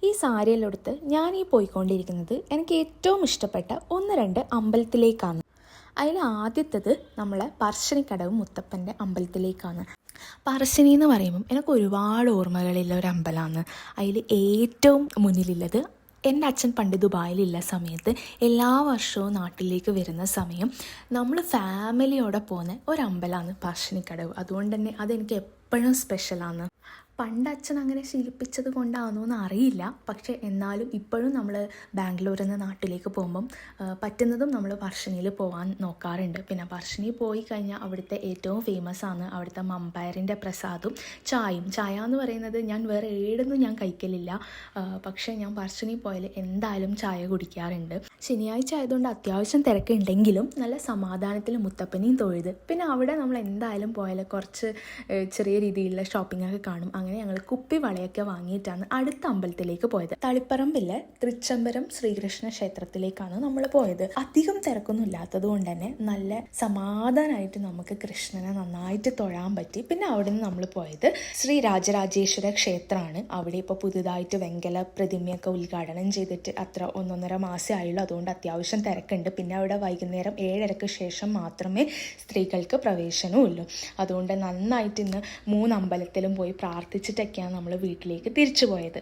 ഈ സാരിയിലെടുത്ത് ഞാൻ ഈ പോയിക്കൊണ്ടിരിക്കുന്നത് എനിക്ക് ഏറ്റവും ഇഷ്ടപ്പെട്ട 1-2 അമ്പലത്തിലേക്കാണ്. അതിൽ ആദ്യത്തേത് നമ്മളെ പറശ്ശിനിക്കടവ് മുത്തപ്പൻ്റെ അമ്പലത്തിലേക്കാണ്. പറശ്ശിനി എന്ന് പറയുമ്പം എനിക്ക് ഒരുപാട് ഓർമ്മകളുള്ള ഒരു അമ്പലമാണ്. അതിൽ ഏറ്റവും മുന്നിലുള്ളത് എൻ്റെ അച്ഛൻ പണ്ട് ദുബായിലുള്ള സമയത്ത് എല്ലാ വർഷവും നാട്ടിലേക്ക് വരുന്ന സമയം നമ്മൾ ഫാമിലിയോടെ പോകുന്ന ഒരമ്പലമാണ് പറശ്ശിനിക്കടവ്. അതുകൊണ്ട് തന്നെ അതെനിക്ക് എപ്പോഴും സ്പെഷ്യലാണ്. പണ്ട് അച്ഛൻ അങ്ങനെ ശീലിപ്പിച്ചത് കൊണ്ടാണോ എന്ന് അറിയില്ല. പക്ഷേ എന്നാലും ഇപ്പോഴും നമ്മൾ ബാംഗ്ലൂരിൽ നിന്ന് നാട്ടിലേക്ക് പോകുമ്പം പറ്റുന്നതും നമ്മൾ പറശ്ശിനിയിൽ പോകാൻ നോക്കാറുണ്ട്. പിന്നെ പറശ്ശിനി പോയി കഴിഞ്ഞാൽ അവിടുത്തെ ഏറ്റവും ഫേമസ് ആണ് അവിടുത്തെ മമ്പയറിൻ്റെ പ്രസാദും ചായയും. ചായ എന്ന് പറയുന്നത് ഞാൻ വേറെ ഏടൊന്നും ഞാൻ കഴിക്കലില്ല. പക്ഷേ ഞാൻ പറശ്ശിനി പോയാൽ എന്തായാലും ചായ കുടിക്കാറുണ്ട്. ശനിയാഴ്ച ആയതുകൊണ്ട് അത്യാവശ്യം തിരക്കുണ്ടെങ്കിലും നല്ല സമാധാനത്തിൽ മുത്തപ്പനെയും തൊഴുത് പിന്നെ അവിടെ നമ്മൾ എന്തായാലും പോയാൽ കുറച്ച് ചെറിയ രീതിയിലുള്ള ഷോപ്പിങ്ങൊക്കെ കാണും. അങ്ങനെ ഞങ്ങൾ കുപ്പി വളയൊക്കെ വാങ്ങിയിട്ടാണ് അടുത്ത അമ്പലത്തിലേക്ക് പോയത്. തളിപ്പറമ്പിലെ തൃച്ചംബരം ശ്രീകൃഷ്ണ ക്ഷേത്രത്തിലേക്കാണ് നമ്മൾ പോയത്. അധികം തിരക്കൊന്നും ഇല്ലാത്തത് കൊണ്ട് തന്നെ നല്ല സമാധാനമായിട്ട് നമുക്ക് കൃഷ്ണനെ നന്നായിട്ട് തൊഴാൻ പറ്റി. പിന്നെ അവിടെ നിന്ന് നമ്മൾ പോയത് ശ്രീ രാജരാജേശ്വര ക്ഷേത്രമാണ്. അവിടെ ഇപ്പോൾ പുതുതായിട്ട് വെങ്കല പ്രതിമയൊക്കെ ഉദ്ഘാടനം ചെയ്തിട്ട് അത്ര 1-1.5 മാസമേ ആയുള്ളൂ. അതുകൊണ്ട് അത്യാവശ്യം തിരക്കുണ്ട്. പിന്നെ അവിടെ വൈകുന്നേരം 7:30 ശേഷം മാത്രമേ സ്ത്രീകൾക്ക് പ്രവേശനവും ഉള്ളൂ. അതുകൊണ്ട് നന്നായിട്ട് ഇന്ന് 3 അമ്പലത്തിലും പോയി പ്രാർത്ഥിച്ചിട്ടൊക്കെയാണ് നമ്മൾ വീട്ടിലേക്ക് തിരിച്ചു പോയത്.